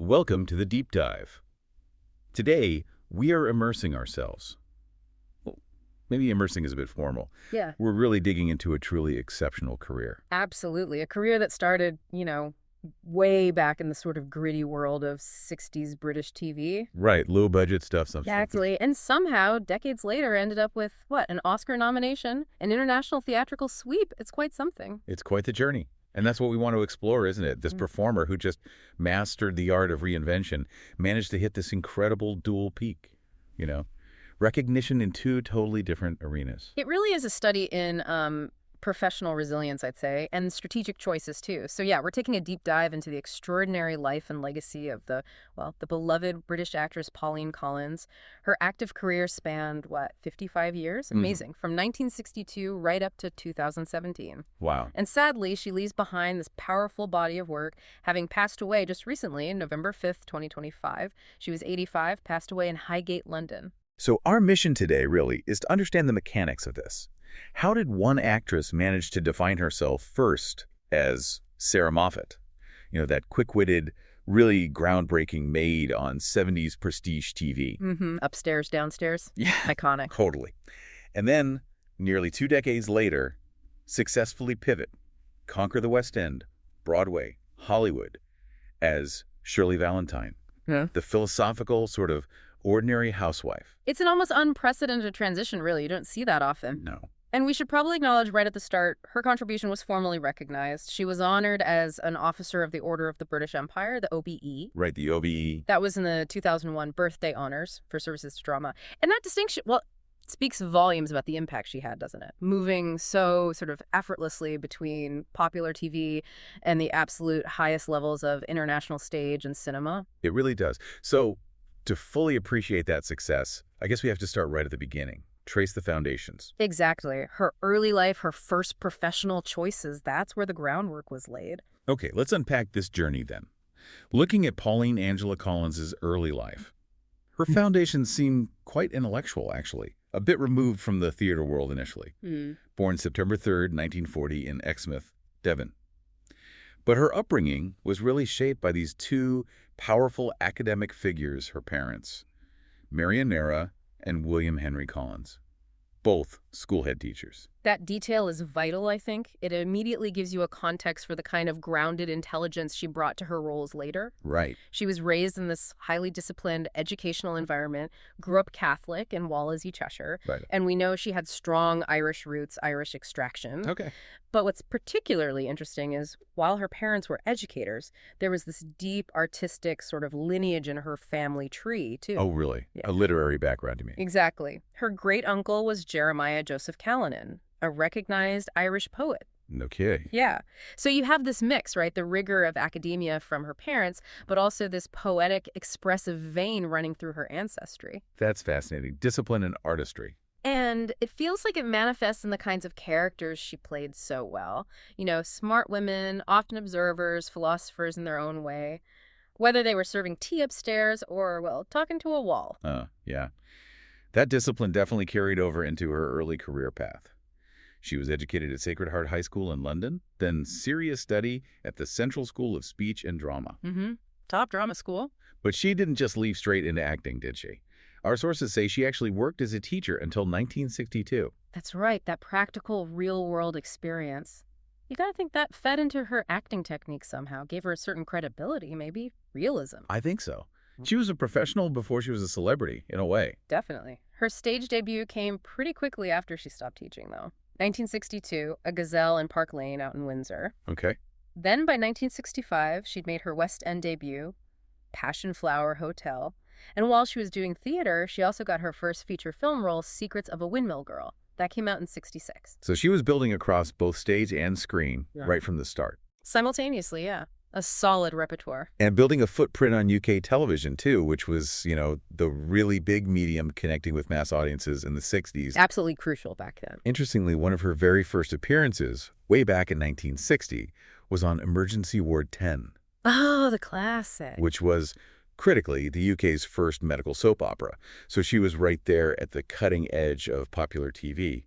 Welcome to the Deep Dive. Today, we are immersing ourselves. Well, maybe immersing is a bit formal. Yeah, We're really digging into a truly exceptional career. absolutely. A career that started, way back in the sort of gritty world of 60s British TV. Right, low-budget stuff, something. Exactly. And somehow, decades later, ended up with, what, an Oscar nomination, an international theatrical sweep. It's quite something. It's quite the journey. And that's what we want to explore, isn't it? This performer who just mastered the art of reinvention managed to hit this incredible dual peak, you know? Recognition in two totally different arenas. It really is a study in professional resilience, I'd say, and strategic choices, too. So, yeah, we're taking a deep dive into the extraordinary life and legacy of the beloved British actress Pauline Collins. Her active career spanned, 55 years? Amazing. From 1962 right up to 2017. Wow. And sadly, she leaves behind this powerful body of work, having passed away just recently, November 5th, 2025. She was 85, passed away in Highgate, London. So our mission today, really, is to understand the mechanics of this. How did one actress manage to define herself first as Sarah Moffat? You know, that quick-witted, really groundbreaking maid on 70s prestige TV. Upstairs, downstairs. Yeah. Iconic. Totally. And then, nearly 2 decades later, successfully pivot, conquer the West End, Broadway, Hollywood, as Shirley Valentine. Yeah. The philosophical, sort of ordinary housewife. It's an almost unprecedented transition, really. You don't see that often. No. And we should probably acknowledge right at the start, her contribution was formally recognized. She was honored as an Officer of the Order of the British Empire, the OBE. Right, the OBE. That was in the 2001 Birthday Honors for services to drama. And that distinction, well, it speaks volumes about the impact she had, doesn't it? Moving so sort of effortlessly between popular TV and the absolute highest levels of international stage and cinema. It really does. So, to fully appreciate that success, I guess we have to start right at the beginning. Trace the foundations. Exactly. Her early life, her first professional choices, that's where the groundwork was laid. Okay, let's unpack this journey then. Looking at Pauline Angela Collins' early life, her foundations seem quite intellectual, actually. A bit removed from the theater world initially. Born September 3rd, 1940 in Exmouth, Devon. But her upbringing was really shaped by these two powerful academic figures, her parents, Mary Nera and William Henry Collins, both school head teachers. That detail is vital, I think. It immediately gives you a context for the kind of grounded intelligence she brought to her roles later. Right. She was raised in this highly disciplined educational environment, grew up Catholic in Wallasey, Cheshire, Right. and we know she had strong Irish roots, Irish extraction. Okay. But what's particularly interesting is while her parents were educators, there was this deep artistic sort of lineage in her family tree, too. Oh, really? Yeah. A literary background, you mean? Exactly. Her great-uncle was Jeremiah Joseph Callanan, a recognized Irish poet. No kidding. Yeah. So you have this mix, right? The rigor of academia from her parents, but also this poetic, expressive vein running through her ancestry. That's fascinating. Discipline and artistry. And it feels like it manifests in the kinds of characters she played so well. You know, smart women, often observers, philosophers in their own way. Whether they were serving tea upstairs or, well, talking to a wall. Yeah. That discipline definitely carried over into her early career path. She was educated at Sacred Heart High School in London, then serious study at the Central School of Speech and Drama. Top drama school. But she didn't just leap straight into acting, did she? Our sources say she actually worked as a teacher until 1962. That's right, that practical, real-world experience. You gotta think that fed into her acting technique somehow, gave her a certain credibility, maybe realism. I think so. She was a professional before she was a celebrity, in a way. Definitely. Her stage debut came pretty quickly after she stopped teaching, though. 1962, A Gazelle in Park Lane out in Windsor. Okay. Then by 1965, she'd made her West End debut, Passion Flower Hotel. And while she was doing theater, she also got her first feature film role, Secrets of a Windmill Girl. That came out in 66. So she was building across both stage and screen right from the start. Simultaneously, yeah. A solid repertoire. And building a footprint on UK television, too, which was, the really big medium connecting with mass audiences in the 60s. Absolutely crucial back then. Interestingly, one of her very first appearances, way back in 1960, was on Emergency Ward 10. Oh, the classic. Which was, critically, the UK's first medical soap opera. So she was right there at the cutting edge of popular TV.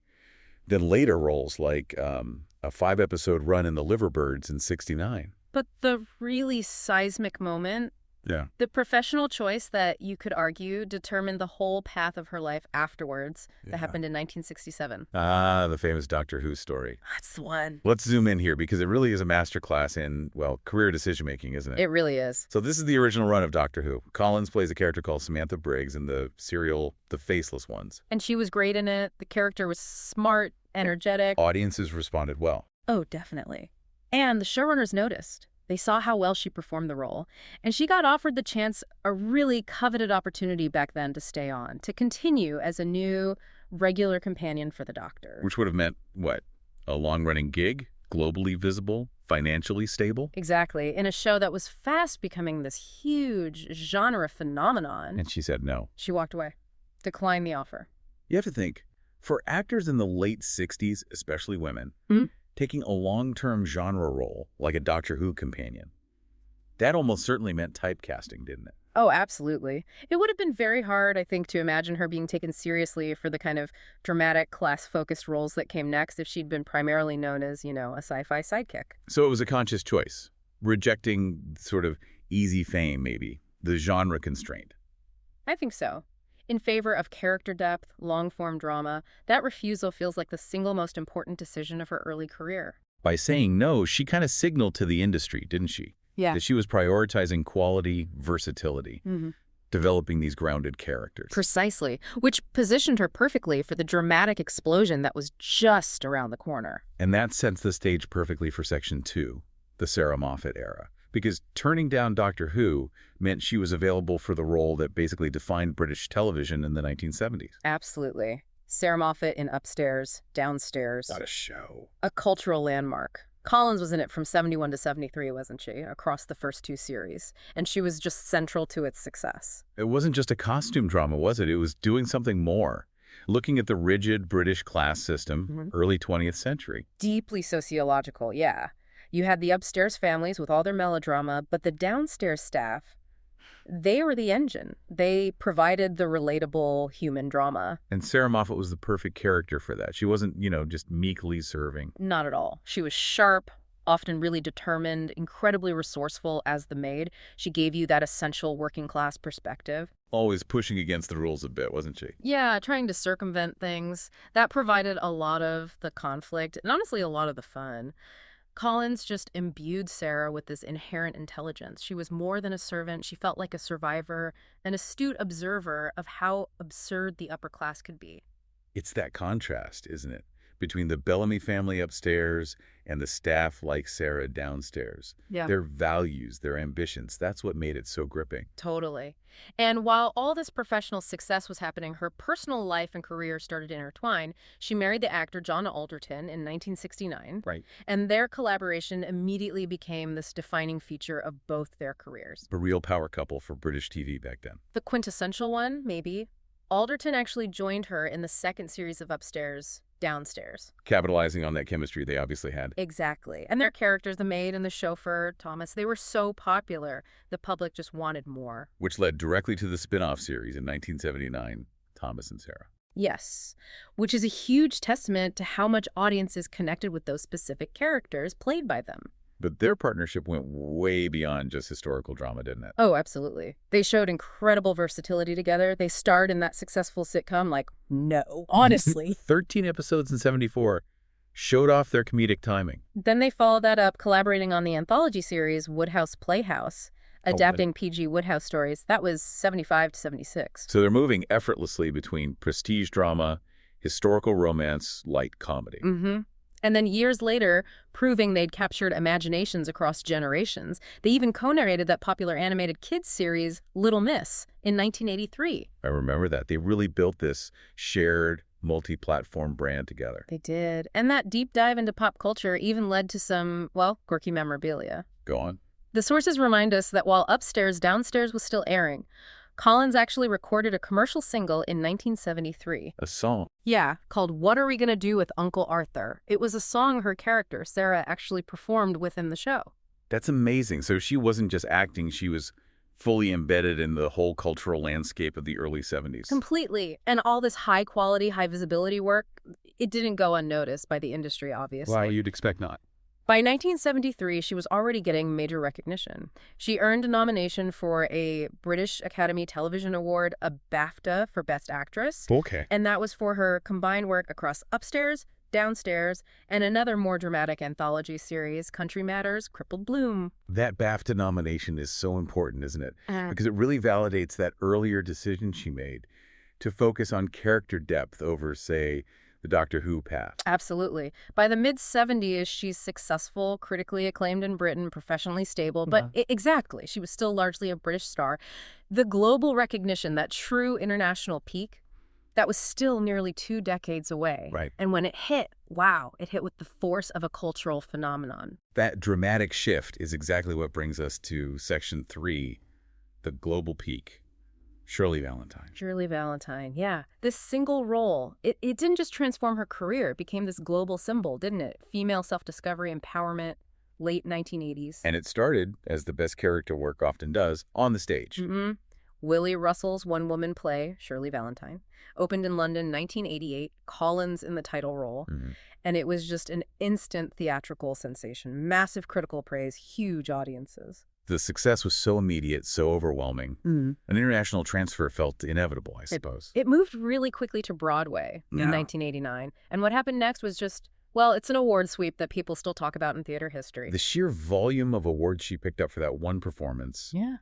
Then later roles like a 5-episode run in The Liverbirds in 69. But the really seismic moment, Yeah. The professional choice that you could argue determined the whole path of her life afterwards that happened in 1967. Ah, the famous Doctor Who story. That's the one. Let's zoom in here because it really is a masterclass in, well, career decision-making, isn't it? It really is. So this is the original run of Doctor Who. Collins plays a character called Samantha Briggs in the serial The Faceless Ones. And she was great in it. The character was smart, energetic. Audiences responded well. Oh, definitely. And the showrunners noticed. They saw how well she performed the role, and she got offered the chance, a really coveted opportunity back then to stay on, to continue as a new, regular companion for the Doctor. Which would have meant, what, a long-running gig, globally visible, financially stable? Exactly, in a show that was fast becoming this huge genre phenomenon. And she said no. She walked away, declined the offer. You have to think, for actors in the late 60s, especially women, taking a long-term genre role like a Doctor Who companion, that almost certainly meant typecasting, didn't it? Oh, absolutely. It would have been very hard, I think, to imagine her being taken seriously for the kind of dramatic, class-focused roles that came next if she'd been primarily known as, you know, a sci-fi sidekick. So it was a conscious choice, rejecting sort of easy fame, maybe, the genre constraint. I think so. In favor of character depth, long-form drama, that refusal feels like the single most important decision of her early career. By saying no, she kind of signaled to the industry, didn't she? Yeah. That she was prioritizing quality, versatility, developing these grounded characters. Precisely, which positioned her perfectly for the dramatic explosion that was just around the corner. And that sets the stage perfectly for Section 2, the Sarah Moffat era. Because turning down Doctor Who meant she was available for the role that basically defined British television in the 1970s. Absolutely. Sarah Moffat in Upstairs, Downstairs. Not a show. A cultural landmark. Collins was in it from 71 to 73, wasn't she, across the first two series. And she was just central to its success. It wasn't just a costume drama, was it? It was doing something more. Looking at the rigid British class system, early 20th century. Deeply sociological, yeah. You had the upstairs families with all their melodrama, but the downstairs staff, they were the engine. They provided the relatable human drama. And Sarah Moffat was the perfect character for that. She wasn't, just meekly serving. Not at all. She was sharp, often really determined, incredibly resourceful as the maid. She gave you that essential working class perspective. Always pushing against the rules a bit, wasn't she? Yeah, trying to circumvent things. That provided a lot of the conflict and honestly a lot of the fun. Collins just imbued Sarah with this inherent intelligence. She was more than a servant. She felt like a survivor, an astute observer of how absurd the upper class could be. It's that contrast, isn't it? Between the Bellamy family upstairs and the staff like Sarah downstairs. Yeah. Their values, their ambitions, that's what made it so gripping. Totally. And while all this professional success was happening, her personal life and career started to intertwine. She married the actor John Alderton in 1969. Right. And their collaboration immediately became this defining feature of both their careers. A real power couple for British TV back then. The quintessential one, maybe. Alderton actually joined her in the second series of Upstairs, Downstairs. Capitalizing on that chemistry they obviously had. Exactly. And their characters, the maid and the chauffeur, Thomas, they were so popular, the public just wanted more. Which led directly to the spin-off series in 1979, Thomas and Sarah. Yes, which is a huge testament to how much audiences connected with those specific characters played by them. But their partnership went way beyond just historical drama, didn't it? Oh, absolutely. They showed incredible versatility together. They starred in that successful sitcom like, no, honestly. 13 episodes in 74 showed off their comedic timing. Then they followed that up collaborating on the anthology series Wodehouse Playhouse, adapting P.G. Wodehouse stories. That was 75 to 76. So they're moving effortlessly between prestige drama, historical romance, light comedy. And then years later, proving they'd captured imaginations across generations, they even co-narrated that popular animated kids series, Little Miss, in 1983. I remember that. They really built this shared, multi-platform brand together. They did. And that deep dive into pop culture even led to some, well, quirky memorabilia. Go on. The sources remind us that while Upstairs, Downstairs was still airing, Collins actually recorded a commercial single in 1973. A song. Yeah, called What Are We Gonna Do with Uncle Arthur? It was a song her character, Sarah, actually performed within the show. That's amazing. So she wasn't just acting, she was fully embedded in the whole cultural landscape of the early 70s. Completely. And all this high-quality, high-visibility work, it didn't go unnoticed by the industry, obviously. Well, you'd expect not. By 1973, she was already getting major recognition. She earned a nomination for a British Academy Television Award, a BAFTA for Best Actress. Okay. And that was for her combined work across Upstairs, Downstairs, and another more dramatic anthology series, Country Matters, Crippled Bloom. That BAFTA nomination is so important, isn't it? Uh, Because it really validates that earlier decision she made to focus on character depth over, say, the Doctor Who path. Absolutely. By the mid-70s, she's successful, critically acclaimed in Britain, professionally stable, but exactly, she was still largely a British star. The global recognition, that true international peak, that was still nearly 2 decades away. Right. And when it hit, wow, it hit with the force of a cultural phenomenon. That dramatic shift is exactly what brings us to Section 3, the global peak. Shirley Valentine. Shirley Valentine, yeah. This single role, it didn't just transform her career. It became this global symbol, didn't it? Female self-discovery, empowerment, late 1980s. And it started, as the best character work often does, on the stage. Mm-hmm. Willie Russell's one-woman play, Shirley Valentine, opened in London 1988, Collins in the title role, and it was just an instant theatrical sensation. Massive critical praise, huge audiences. The success was so immediate, so overwhelming. An international transfer felt inevitable, I suppose. It moved really quickly to Broadway in 1989, and what happened next was just, well, it's an award sweep that people still talk about in theater history. The sheer volume of awards she picked up for that one performance, Yeah.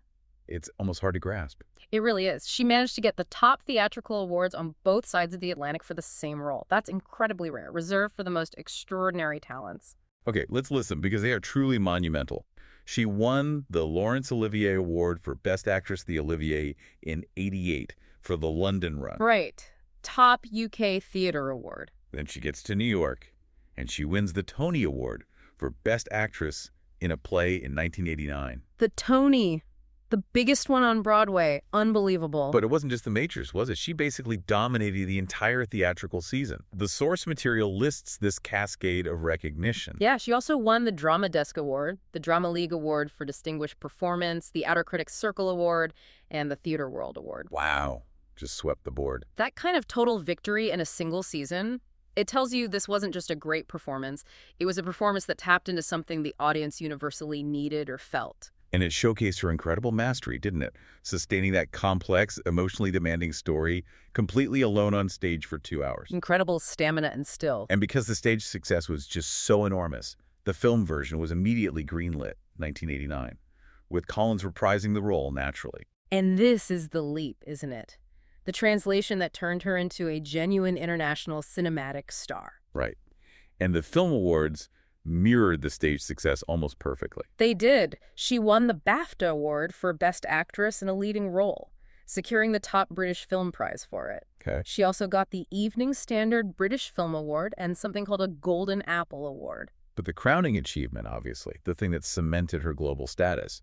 it's almost hard to grasp. It really is. She managed to get the top theatrical awards on both sides of the Atlantic for the same role. That's incredibly rare, reserved for the most extraordinary talents. Okay, let's listen, because they are truly monumental. She won the Laurence Olivier Award for Best Actress, the Olivier, in '88 for the London run. Right. Top UK Theatre Award. Then she gets to New York, and she wins the Tony Award for Best Actress in a play in 1989. The Tony. The biggest one on Broadway. Unbelievable. But it wasn't just the majors, was it? She basically dominated the entire theatrical season. The source material lists this cascade of recognition. Yeah, she also won the Drama Desk Award, the Drama League Award for Distinguished Performance, the Outer Critics Circle Award, and the Theatre World Award. Wow. Just swept the board. That kind of total victory in a single season, it tells you this wasn't just a great performance. It was a performance that tapped into something the audience universally needed or felt. And it showcased her incredible mastery, didn't it? Sustaining that complex, emotionally demanding story completely alone on stage for 2 hours. Incredible stamina and skill. And because the stage success was just so enormous, the film version was immediately greenlit, 1989, with Collins reprising the role naturally. And this is the leap, isn't it? The translation that turned her into a genuine international cinematic star. Right. And the film awards mirrored the stage success almost perfectly. They did. She won the BAFTA Award for Best Actress in a Leading Role, securing the top British Film Prize for it. Okay. She also got the Evening Standard British Film Award and something called a Golden Apple Award. But the crowning achievement, obviously, the thing that cemented her global status,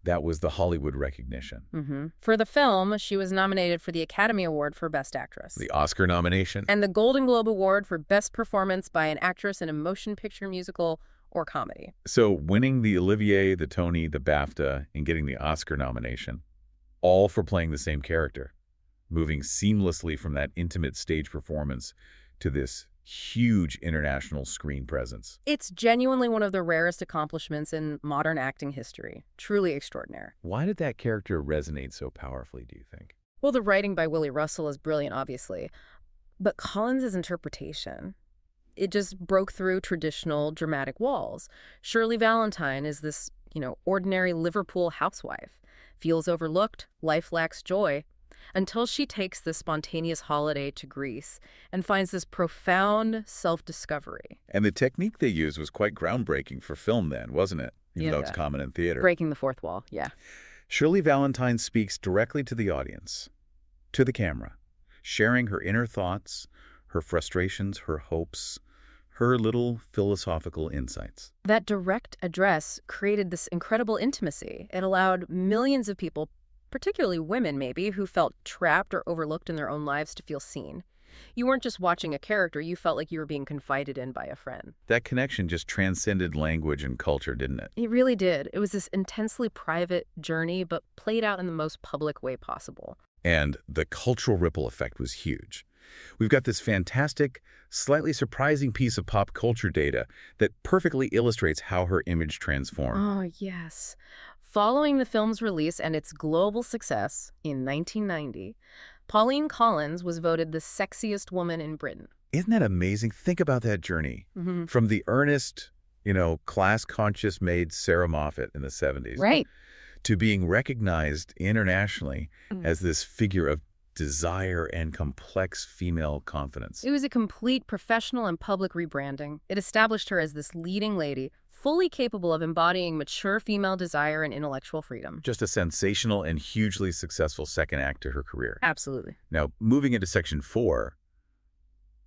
that was the Hollywood recognition. For the film, she was nominated for the Academy Award for Best Actress. The Oscar nomination. And the Golden Globe Award for Best Performance by an Actress in a Motion Picture Musical or Comedy. So winning the Olivier, the Tony, the BAFTA, and getting the Oscar nomination, all for playing the same character, moving seamlessly from that intimate stage performance to this huge international screen presence. It's genuinely one of the rarest accomplishments in modern acting history. Truly extraordinary. Why did that character resonate so powerfully, do you think? Well, the writing by Willie Russell is brilliant, obviously. But Collins' interpretation, it just broke through traditional dramatic walls. Shirley Valentine is this, ordinary Liverpool housewife. Feels overlooked, life lacks joy, until she takes this spontaneous holiday to Greece and finds this profound self-discovery. And the technique they used was quite groundbreaking for film then, wasn't it? Even though it's common in theater. Breaking the fourth wall, yeah. Shirley Valentine speaks directly to the audience, to the camera, sharing her inner thoughts, her frustrations, her hopes, her little philosophical insights. That direct address created this incredible intimacy. It allowed millions of people, particularly women maybe, who felt trapped or overlooked in their own lives to feel seen. You weren't just watching a character, you felt like you were being confided in by a friend. That connection just transcended language and culture, didn't it? It really did. It was this intensely private journey, but played out in the most public way possible. And the cultural ripple effect was huge. We've got this fantastic, slightly surprising piece of pop culture data that perfectly illustrates how her image transformed. Oh, yes. Following the film's release and its global success in 1990, Pauline Collins was voted the sexiest woman in Britain. Isn't that amazing? Think about that journey. Hmm. From the earnest, class-conscious maid Sarah Moffat in the 70s Right. to being recognized internationally Mm. as this figure of desire and complex female confidence. It was a complete professional and public rebranding. It established her as this leading lady, fully capable of embodying mature female desire and intellectual freedom. Just a sensational and hugely successful second act to her career. Absolutely. Now, moving into Section 4,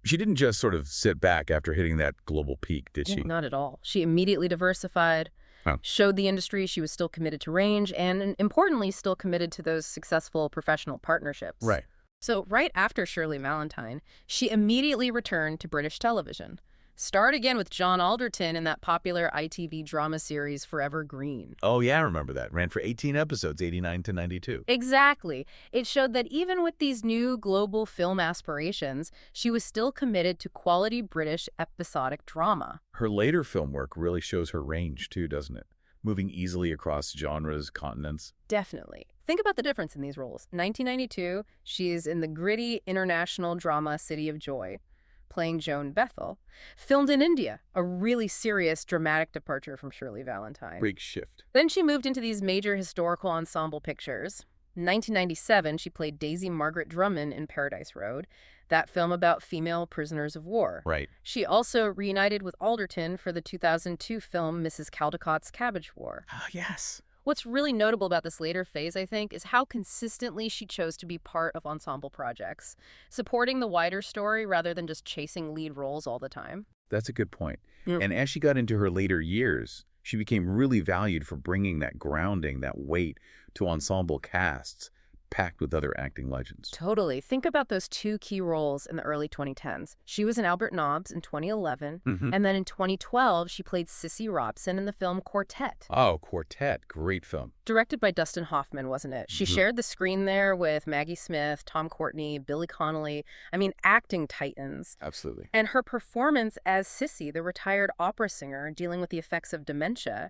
she didn't just sort of sit back after hitting that global peak, did she? Not at all. She immediately diversified, Oh. showed the industry she was still committed to range, and importantly, still committed to those successful professional partnerships. Right. So right after Shirley Valentine, she immediately returned to British television. Starred again with John Alderton in that popular ITV drama series Forever Green. Oh, yeah, I remember that. Ran for 18 episodes, 89 to 92. Exactly. It showed that even with these new global film aspirations, she was still committed to quality British episodic drama. Her later film work really shows her range, too, doesn't it? Moving easily across genres, continents. Definitely. Think about the difference in these roles. 1992, she's in the gritty international drama City of Joy, playing Joan Bethel. Filmed in India, a really serious, dramatic departure from Shirley Valentine. Big shift. Then she moved into these major historical ensemble pictures. In 1997, she played Daisy Margaret Drummond in Paradise Road, that film about female prisoners of war. Right. She also reunited with Alderton for the 2002 film Mrs. Caldicott's Cabbage War. Ah, yes. What's really notable about this later phase, I think, is how consistently she chose to be part of ensemble projects, supporting the wider story rather than just chasing lead roles all the time. That's a good point. Mm. And as she got into her later years, she became really valued for bringing that grounding, that weight to ensemble casts packed with other acting legends. Totally. Think about those two key roles in the early 2010s. She was in Albert Nobbs in 2011, and then in 2012, she played Cissy Robson in the film Quartet. Oh, Quartet. Great film. Directed by Dustin Hoffman, wasn't it? She shared the screen there with Maggie Smith, Tom Courtenay, Billy Connolly. I mean, acting titans. Absolutely. And her performance as Cissy, the retired opera singer dealing with the effects of dementia,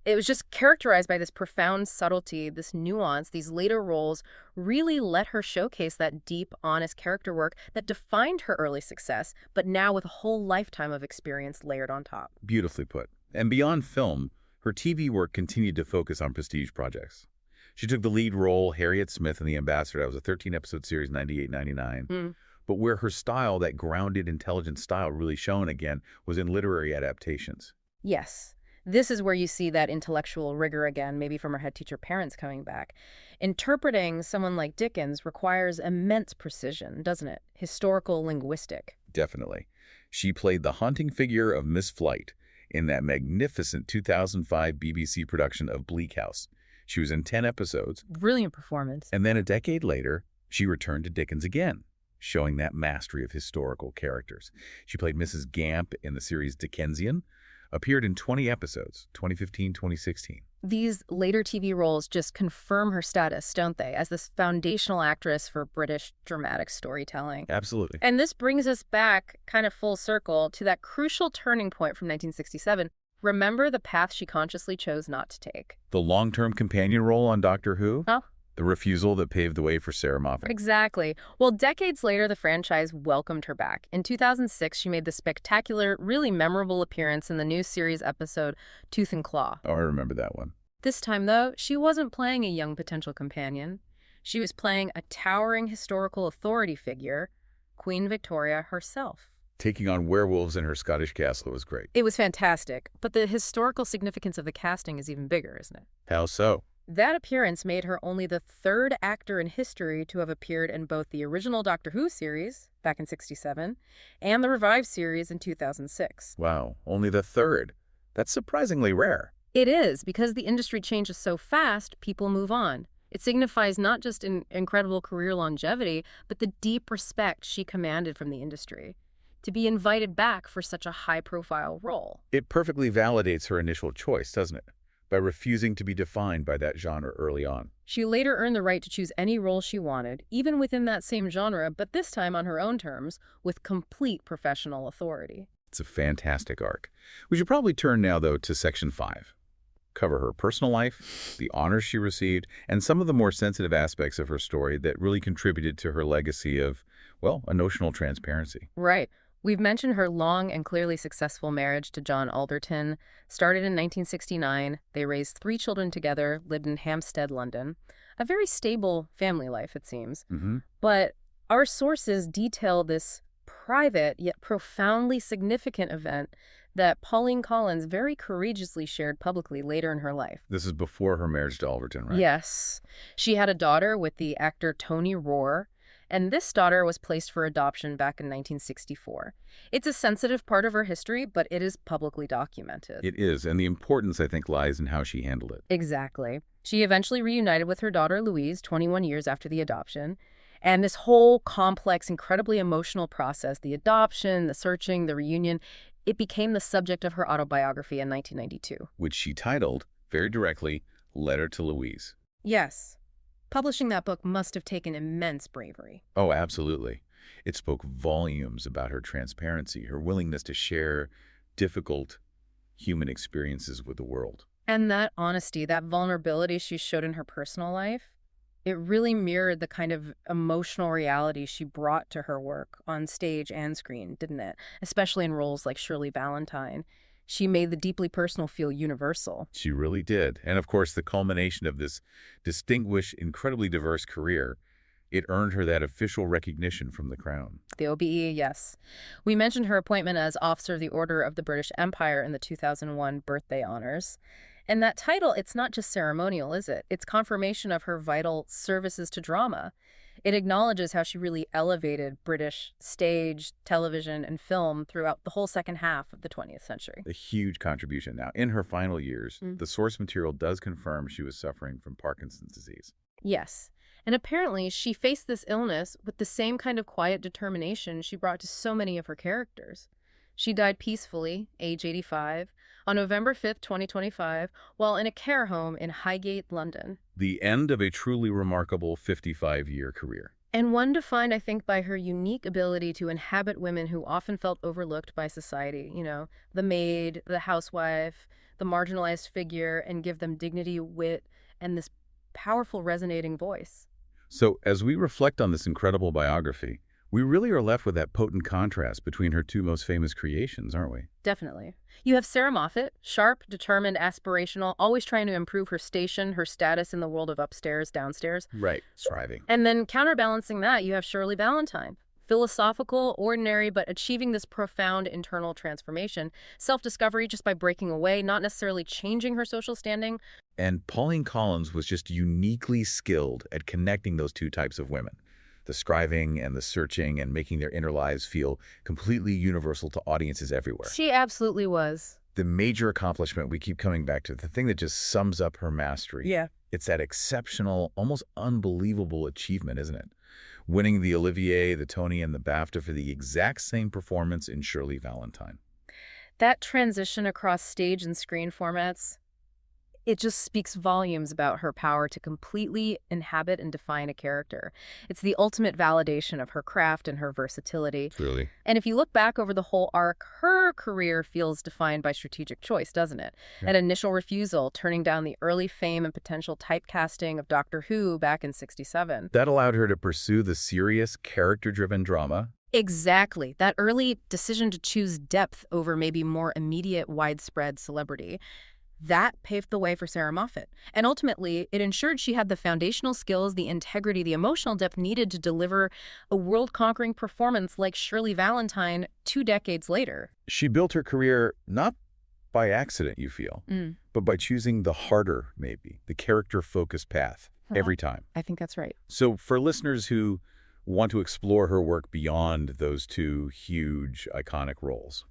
it was just characterized by this profound subtlety, this nuance. These later roles really let her showcase that deep, honest character work that defined her early success, but now with a whole lifetime of experience layered on top. Beautifully put. And beyond film, her TV work continued to focus on prestige projects. She took the lead role, Harriet Smith, in The Ambassador. That was a 13-episode series, 98-99. But where her style, that grounded, intelligent style, really shone again was in literary adaptations. Yes. This is where you see that intellectual rigor again, maybe from her head teacher parents coming back. Interpreting someone like Dickens requires immense precision, doesn't it? Historical linguistic. Definitely. She played the haunting figure of Miss Flight in that magnificent 2005 BBC production of Bleak House. She was in 10 episodes. Brilliant performance. And then a decade later, she returned to Dickens again, showing that mastery of historical characters. She played Mrs. Gamp in the series Dickensian, appeared in 20 episodes, 2015, 2016. These later TV roles just confirm her status, don't they, as this foundational actress for British dramatic storytelling. Absolutely. And this brings us back kind of full circle to that crucial turning point from 1967. Remember the path she consciously chose not to take. The long-term companion role on Doctor Who? Huh? The refusal that paved the way for Sarah Moffat. Exactly. Well, decades later, the franchise welcomed her back. In 2006, she made the spectacular, really memorable appearance in the new series episode Tooth and Claw. Oh, I remember that one. This time, though, she wasn't playing a young potential companion. She was playing a towering historical authority figure, Queen Victoria herself. Taking on werewolves in her Scottish castle was great. It was fantastic, but the historical significance of the casting is even bigger, isn't it? How so? That appearance made her only the third actor in history to have appeared in both the original Doctor Who series, back in '67, and the revived series in 2006. Wow, only the third. That's surprisingly rare. It is, because the industry changes so fast, people move on. It signifies not just an incredible career longevity, but the deep respect she commanded from the industry. To be invited back for such a high-profile role. It perfectly validates her initial choice, doesn't it? by refusing to be defined by that genre early on. She later earned the right to choose any role she wanted, even within that same genre, but this time on her own terms, with complete professional authority. It's a fantastic arc. We should probably turn now, though, to Section 5. Cover her personal life, the honors she received, and some of the more sensitive aspects of her story that really contributed to her legacy of, well, emotional transparency. Right. We've mentioned her long and clearly successful marriage to John Alderton. Started in 1969. They raised 3 children together, lived in Hampstead, London. A very stable family life, it seems. But our sources detail this private yet profoundly significant event that Pauline Collins very courageously shared publicly later in her life. This is before her marriage to Alderton, right? Yes. She had a daughter with the actor Tony Rohr, and this daughter was placed for adoption back in 1964. It's a sensitive part of her history, but it is publicly documented. It is, and the importance, I think, lies in how she handled it. Exactly. She eventually reunited with her daughter Louise 21 years after the adoption. And this whole complex, incredibly emotional process, the adoption, the searching, the reunion, it became the subject of her autobiography in 1992. Which she titled, very directly, Letter to Louise. Yes. Publishing that book must have taken immense bravery. Oh, absolutely. It spoke volumes about her transparency, her willingness to share difficult human experiences with the world. And that honesty, that vulnerability she showed in her personal life, it really mirrored the kind of emotional reality she brought to her work on stage and screen, didn't it? Especially in roles like Shirley Valentine. She made the deeply personal feel universal. She really did. And of course, the culmination of this distinguished, incredibly diverse career, it earned her that official recognition from the Crown. The OBE, yes. We mentioned her appointment as Officer of the Order of the British Empire in the 2001 birthday honors. And that title, it's not just ceremonial, is it? It's confirmation of her vital services to drama. It acknowledges how she really elevated British stage, television, and film throughout the whole second half of the 20th century. A huge contribution. Now, in her final years, the source material does confirm she was suffering from Parkinson's disease. Yes. And apparently, she faced this illness with the same kind of quiet determination she brought to so many of her characters. She died peacefully, age 85, on November 5th, 2025, while in a care home in Highgate, London. The end of a truly remarkable 55-year career. And one defined, I think, by her unique ability to inhabit women who often felt overlooked by society, the maid, the housewife, the marginalized figure, and give them dignity, wit, and this powerful, resonating voice. So, as we reflect on this incredible biography, we really are left with that potent contrast between her 2 most famous creations, aren't we? Definitely. You have Sarah Moffat, sharp, determined, aspirational, always trying to improve her station, her status in the world of upstairs, downstairs. Right. Striving. And then counterbalancing that, you have Shirley Valentine. Philosophical, ordinary, but achieving this profound internal transformation. Self-discovery just by breaking away, not necessarily changing her social standing. And Pauline Collins was just uniquely skilled at connecting those 2 types of women. The striving and the searching and making their inner lives feel completely universal to audiences everywhere. She absolutely was. The major accomplishment we keep coming back to, the thing that just sums up her mastery. Yeah. It's that exceptional, almost unbelievable achievement, isn't it? Winning the Olivier, the Tony, and the BAFTA for the exact same performance in Shirley Valentine. That transition across stage and screen formats, it just speaks volumes about her power to completely inhabit and define a character. It's the ultimate validation of her craft and her versatility. Really. And if you look back over the whole arc, her career feels defined by strategic choice, doesn't it? Yeah. An initial refusal, turning down the early fame and potential typecasting of Doctor Who back in '67. That allowed her to pursue the serious, character-driven drama. Exactly. That early decision to choose depth over maybe more immediate, widespread celebrity. That paved the way for Sarah Moffat. And ultimately, it ensured she had the foundational skills, the integrity, the emotional depth needed to deliver a world-conquering performance like Shirley Valentine 2 decades later. She built her career not by accident, you feel, but by choosing the harder, maybe, the character-focused path every time. I think that's right. So for listeners who want to explore her work beyond those 2 huge, iconic roles,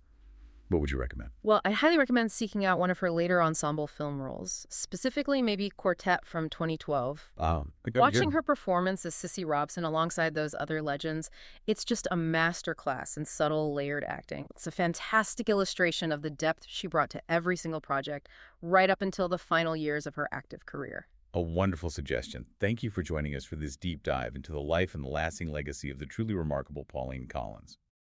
What would you recommend? Well, I highly recommend seeking out one of her later ensemble film roles, specifically maybe Quartet from 2012. I got to Watching hear. her performance as Cissy Robson alongside those other legends, it's just a masterclass in subtle, layered acting. It's a fantastic illustration of the depth she brought to every single project, right up until the final years of her active career. A wonderful suggestion. Thank you for joining us for this deep dive into the life and lasting legacy of the truly remarkable Pauline Collins.